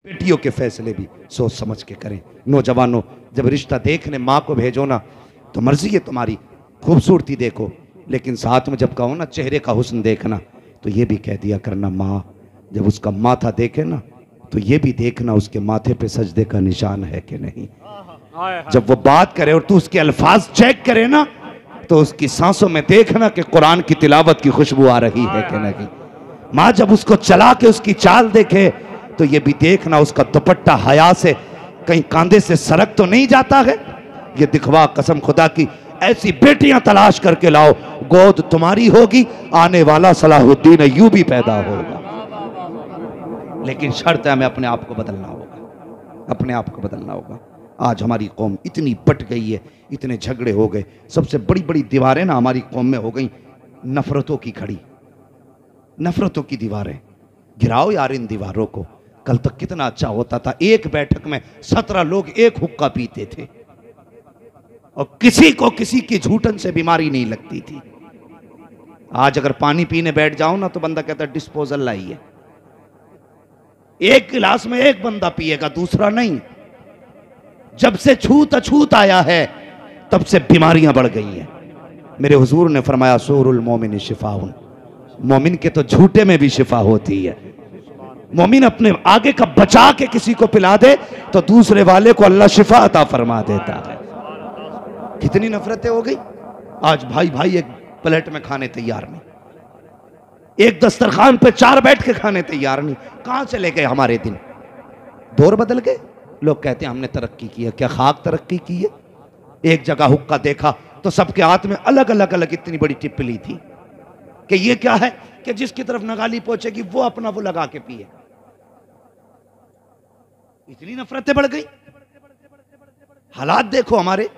बेटियों के फैसले भी सोच समझ के करें। नौजवानों, जब रिश्ता देखने माँ को भेजो ना तो मर्जी है तुम्हारी, खूबसूरती देखो, लेकिन साथ में जब कहो ना चेहरे का हुस्न देखना तो ये भी कह दिया करना माँ, जब उसका माथा देखे ना तो ये भी देखना उसके माथे पे सजदे का निशान है कि नहीं। जब वो बात करे और तू उसके अल्फाज चेक करे ना तो उसकी सांसों में देखना कि कुरान की तिलावत की खुशबू आ रही है कि नहीं। माँ जब उसको चला के उसकी चाल देखे तो ये भी देखना उसका दुपट्टा हया से कहीं कांधे से सरक तो नहीं जाता है। ये दिखवा कसम खुदा की, ऐसी बेटियां तलाश करके लाओ, गोद तुम्हारी होगी, आने वाला सलाहुद्दीन अय्यूबी पैदा होगा। लेकिन शर्त है हमें अपने आप को बदलना होगा, अपने आप को बदलना होगा। आज हमारी कौम इतनी बट गई है, इतने झगड़े हो गए, सबसे बड़ी बड़ी दीवारें ना हमारी कौम में हो गई नफरतों की खड़ी, नफरतों की दीवारें। गिराओ यार इन दीवारों को। कल तक कितना अच्छा होता था, एक बैठक में 17 लोग एक हुक्का पीते थे और किसी को किसी की झूठन से बीमारी नहीं लगती थी। आज अगर पानी पीने बैठ जाओ ना तो बंदा कहता है डिस्पोजल लाइए। एक गिलास में एक बंदा पिएगा, दूसरा नहीं। जब से छूत अछूत आया है तब से बीमारियां बढ़ गई हैं। मेरे हुजूर ने फरमाया सूरुल मोमिन शिफाउन, मोमिन के तो झूठे में भी शिफा होती है। मोमिन अपने आगे का बचा के किसी को पिला दे तो दूसरे वाले को अल्लाह शिफा अता फरमा देता है। कितनी नफरतें हो गई। आज भाई भाई एक प्लेट में खाने तैयार नहीं, एक दस्तरखान पे 4 बैठ के खाने तैयार नहीं। कहां चले गए हमारे दिन, दौर बदल गए। लोग कहते हैं हमने तरक्की की है, क्या खाक तरक्की की है। एक जगह हुक्का देखा तो सबके हाथ में अलग अलग इतनी बड़ी टिप्पली थी कि ये क्या है कि जिसकी तरफ नगाली पहुंचेगी वो अपना वो लगा के पिए। इतनी नफरतें बढ़ गई। हालात देखो हमारे,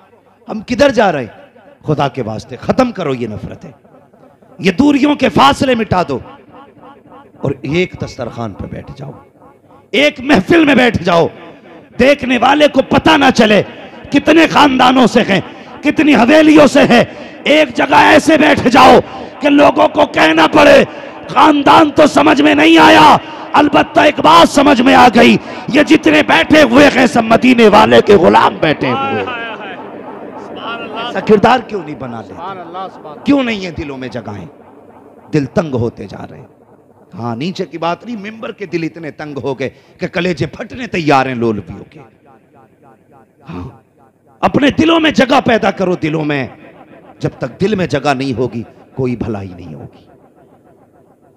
हम किधर जा रहे हैं। खुदा के वास्ते खत्म करो ये नफरतें, ये दूरियों के फासले मिटा दो और एक दस्तरखान पे बैठ जाओ, एक महफिल में बैठ जाओ। देखने वाले को पता ना चले कितने खानदानों से हैं, कितनी हवेलियों से है। एक जगह ऐसे बैठ जाओ कि लोगों को कहना पड़े खानदान तो समझ में नहीं आया, अलबत्ता एक बात समझ में आ गई, ये जितने बैठे हुए हैं सब मदीने वाले के गुलाम बैठे हुए। ऐसा किरदार क्यों नहीं बना लेते, क्यों नहीं है दिलों में जगहें। दिल तंग होते जा रहे हैं। हाँ, नीचे की बात नहीं, मिंबर के दिल इतने तंग हो गए कि कलेजे फटने तैयार हैं लोलवियों के। हाँ, अपने दिलों में जगह पैदा करो। दिलों में जब तक दिल में जगह नहीं होगी कोई भलाई नहीं होगी।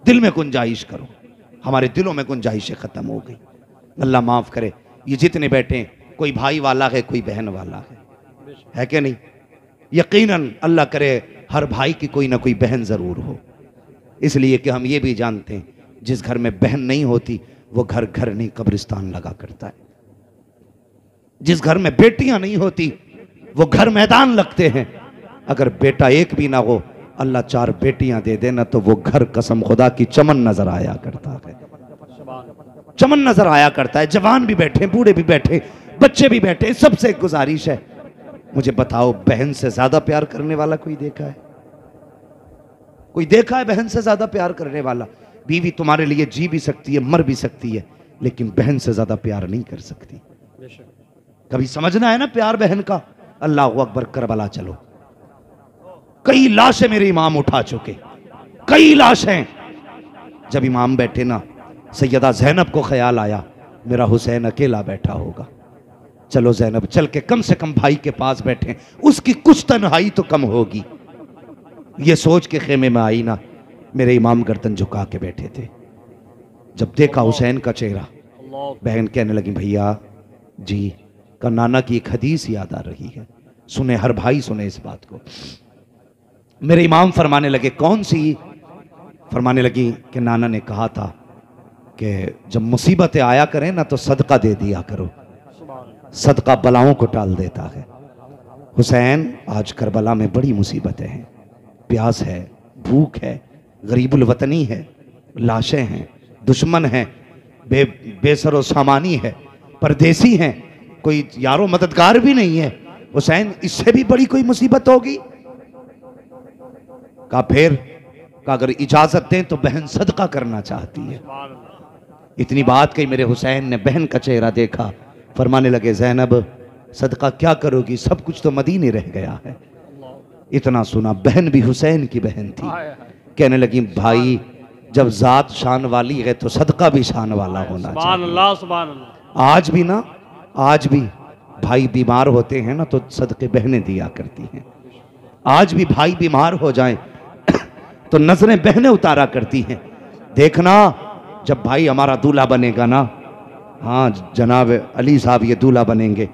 दिल में गुंजाइश करो। हमारे दिलों में गुंजाइशें खत्म हो गई। अल्लाह माफ करे, ये जितने बैठे कोई भाई वाला है कोई बहन वाला है कि नहीं। यकीनन अल्लाह करे हर भाई की कोई ना कोई बहन जरूर हो, इसलिए कि हम ये भी जानते हैं जिस घर में बहन नहीं होती वो घर घर नहीं कब्रिस्तान लगा करता है। जिस घर में बेटियां नहीं होती वो घर मैदान लगते हैं। अगर बेटा एक भी ना हो, अल्लाह 4 बेटियां दे देना तो वो घर कसम खुदा की चमन नजर आया करता है, चमन नजर आया करता है। जवान भी बैठे, बूढ़े भी बैठे, बच्चे भी बैठे। सबसे एक गुजारिश है, मुझे बताओ बहन से ज्यादा प्यार करने वाला कोई देखा है? कोई देखा है बहन से ज्यादा प्यार करने वाला? बीवी तुम्हारे लिए जी भी सकती है, मर भी सकती है, लेकिन बहन से ज्यादा प्यार नहीं कर सकती। कभी समझना है ना प्यार बहन का। अल्लाह अकबर, करबला चलो, कई लाशें मेरे इमाम उठा चुके, कई लाशें। जब इमाम बैठे ना, सैयदा ज़ैनब को ख्याल आया मेरा हुसैन अकेला बैठा होगा, चलो ज़ैनब चल के कम से कम भाई के पास बैठे, उसकी कुछ तन्हाई तो कम होगी। ये सोच के खेमे में आई ना, मेरे इमाम गर्दन झुका के बैठे थे। जब देखा हुसैन का चेहरा, बहन कहने लगी भैया जी का नाना की एक हदीस याद आ रही है, सुने हर भाई सुने इस बात को। मेरे इमाम फरमाने लगे कौन सी? फरमाने लगी कि नाना ने कहा था कि जब मुसीबतें आया करें ना तो सदका दे दिया करो, सदका बलाओं को टाल देता है। हुसैन आज करबला में बड़ी मुसीबतें हैं, प्यास है, भूख है, गरीबुल वतनी है, लाशें हैं, दुश्मन हैं, बेसरो सामानी है, परदेसी हैं, कोई यारो मददगार भी नहीं है। हुसैन इससे भी बड़ी कोई मुसीबत होगी? का फिर का अगर इजाजत दें तो बहन सदका करना चाहती है। इतनी बात कही, मेरे हुसैन ने बहन का चेहरा देखा, फरमाने लगे ज़ैनब सदका क्या करोगी, सब कुछ तो मदीने रह गया है। इतना सुना, बहन भी हुसैन की बहन थी, कहने लगी भाई जब जात शान वाली है तो सदका भी शान वाला होना चाहिए। सुभान अल्लाह। आज भी ना, आज भी भाई बीमार होते हैं ना तो सदके बहनें दिया करती हैं। आज भी भाई बीमार हो जाएं तो नजरें बहनें उतारा करती हैं। देखना जब भाई हमारा दूल्हा बनेगा ना, हाँ जनाब अली साहब ये दूल्हा बनेंगे,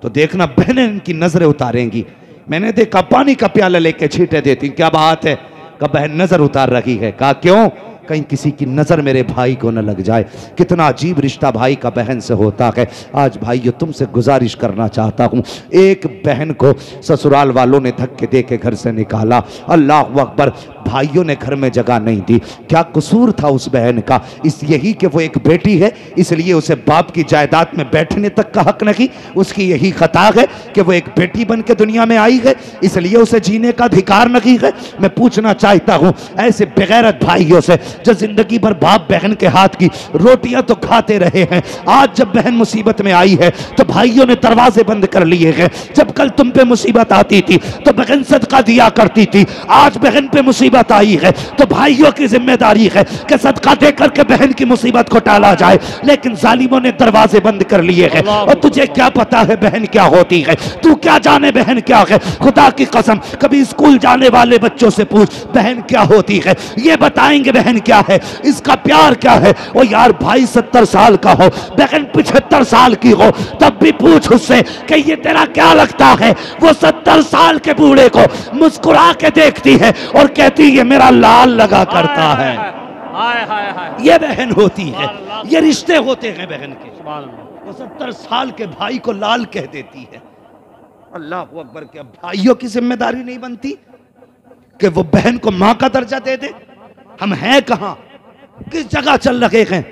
तो देखना बहनें इनकी नजरें उतारेंगी। मैंने देखा पानी का प्याला लेके छींटे देती, क्या बात है, कहा बहन नजर उतार रही है। कहा क्यों, कहीं किसी की नजर मेरे भाई को न लग जाए। कितना अजीब रिश्ता भाई का बहन से होता है। आज भाइयों तुमसे गुजारिश करना चाहता हूं, एक बहन को ससुराल वालों ने धक्के दे के घर से निकाला, अल्लाह अकबर, भाइयों ने घर में जगह नहीं दी। क्या कसूर था उस बहन का, इस यही कि वो एक बेटी है इसलिए उसे बाप की जायदाद में बैठने तक का हक नहीं। उसकी यही खता है कि वो एक बेटी बन के दुनिया में आई है इसलिए उसे जीने का अधिकार नहीं है। मैं पूछना चाहता हूं ऐसे बेगैरत भाइयों से जो जिंदगी भर बाप बहन के हाथ की रोटियां तो खाते रहे हैं, आज जब बहन मुसीबत में आई है तो भाइयों ने दरवाजे बंद कर लिए हैं। जब कल तुम पे मुसीबत आती थी तो बहन सदका दिया करती थी, आज बहन पे मुसीबत आई है तो भाइयों की जिम्मेदारी है कि सदका दे करके बहन की मुसीबत को टाला जाए। लेकिन जालिमों ने दरवाजे बंद कर लिए हैं। और तुझे क्या पता है बहन क्या होती है, तू क्या जाने बहन क्या है। खुदा की कसम कभी स्कूल जाने वाले बच्चों से पूछ बहन क्या होती है, ये बताएंगे बहन क्या है, इसका प्यार क्या है। ओ यार भाई 70 साल का हो, बहन 75 साल की हो, तब भी पूछ उससे कि ये तेरा क्या लगता है। वो 70 साल के बूढ़े को मुस्कुरा के देखती है और कहती ये मेरा लाल लगा करता है। ये बहन होती है, ये रिश्ते होते हैं बहन के। वो 70 साल के भाई को लाल कह देती है। अल्लाह अकबर, क्या भाइयों की जिम्मेदारी नहीं बनती कि वो बहन को मां का दर्जा दे दे। हम हैं कहां, किस जगह चल रहे हैं।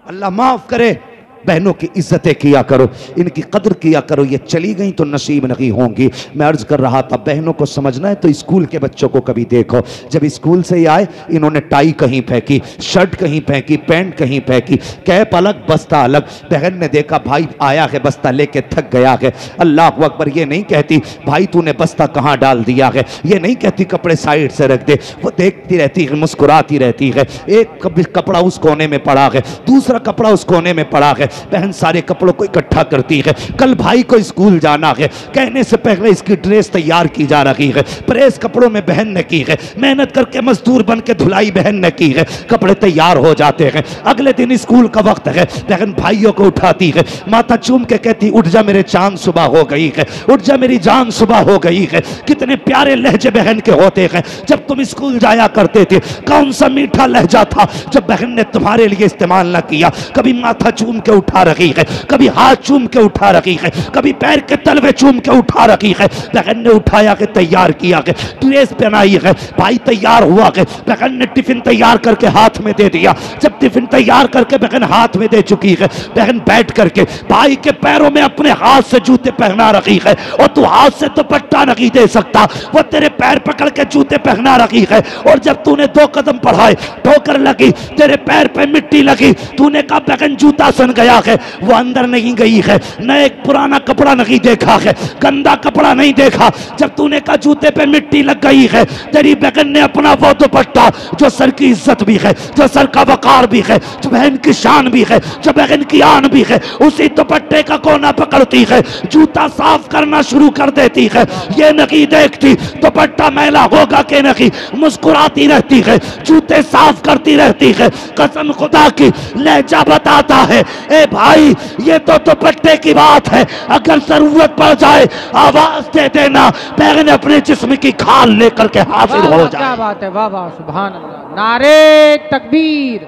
अल्लाह माफ करे, बहनों की इज्जतें किया करो, इनकी कदर किया करो, ये चली गई तो नसीब नहीं होंगी। मैं अर्ज कर रहा था बहनों को समझना है तो स्कूल के बच्चों को कभी देखो, जब स्कूल से आए इन्होंने टाई कहीं फेंकी, शर्ट कहीं फेंकी, पैंट कहीं फेंकी, कैप अलग बस्ता अलग। बहन ने देखा भाई आया है बस्ता लेके थक गया है, अल्लाह अकबर, ये नहीं कहती भाई तूने बस्ता कहाँ डाल दिया है, ये नहीं कहती कपड़े साइड से रख दे। वो देखती रहती है, मुस्कुराती रहती है। एक कपड़ा उस कोने में पड़ा है, दूसरा कपड़ा उस कोने में पड़ा है, बहन सारे कपड़ों को इकट्ठा करती है। कल भाई को स्कूल जाना है, कहने से पहले इसकी ड्रेस तैयार की जा रही है, प्रेस कपड़ों में बहन ने की है, मेहनत करके मजदूर बन के धुलाई बहन ने की है, कपड़े तैयार हो जाते हैं। अगले दिन स्कूल का वक्त है, बहन भाइयों को उठाती है, माथा चूम के कहती उठ जा मेरे चांद सुबह हो गई है, उठ जा मेरी जान सुबह हो गई है। कितने प्यारे लहजे बहन के होते हैं। जब तुम स्कूल जाया करते थे कौन सा मीठा लहजा था जब बहन ने तुम्हारे लिए इस्तेमाल न किया। कभी माथा चूम के उठा रही है, कभी हाथ चूम के उठा रही है, कभी पैर के तलवे चूम के उठा रही है। बहन ने उठाया के तैयार किया है, ड्रेस पहनाई है, भाई तैयार हुआ है, बहन ने टिफिन तैयार करके हाथ में दे दिया। जब टिफिन तैयार करके बहन हाथ में दे चुकी है, बहन बैठ करके भाई के पैरों में अपने हाथ से जूते पहना रही है। और तू हाथ से तो पट्टा नहीं दे सकता, वो तेरे पैर पकड़ के जूते पहना रही है। और जब तूने 2 कदम बढ़ाए ठोकर लगी, तेरे पैर पे मिट्टी लगी, तूने कहा बहन जूता सन गया है। वो अंदर नहीं गई है, न एक पुराना कपड़ा नहीं देखा है, गंदा कपड़ा नहीं देखा। जब तूने कहा जूते पे मिट्टी लग गई है, तेरी बहन ने अपना वो दुपट्टा जो सर की इज्जत भी है, जो सर का वकार भी है, जो बहन की शान भी है, जो बहन की आन भी है, उसी दुपट्टे का कोना पकड़ती है, जूता साफ करना शुरू कर देती है। ये नहीं देखती दुपट्टा मैला होगा कि नहीं, मुस्कुराती रहती है, जूते साफ करती रहती है। कसम खुदा की लहजा बताता है, ए भाई ये तो दुपट्टे की बात है, अगर जरूरत पड़ जाए आवाज दे देना, बहन अपने जिस्म की खाल लेकर के हाजिर हो जाए। क्या बात है, वाह वाह सुभान अल्लाह। नारे तकबीर,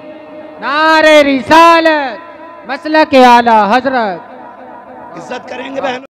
नारे रिसालत, मसलक आला हजरत। इज्जत करेंगे बहन।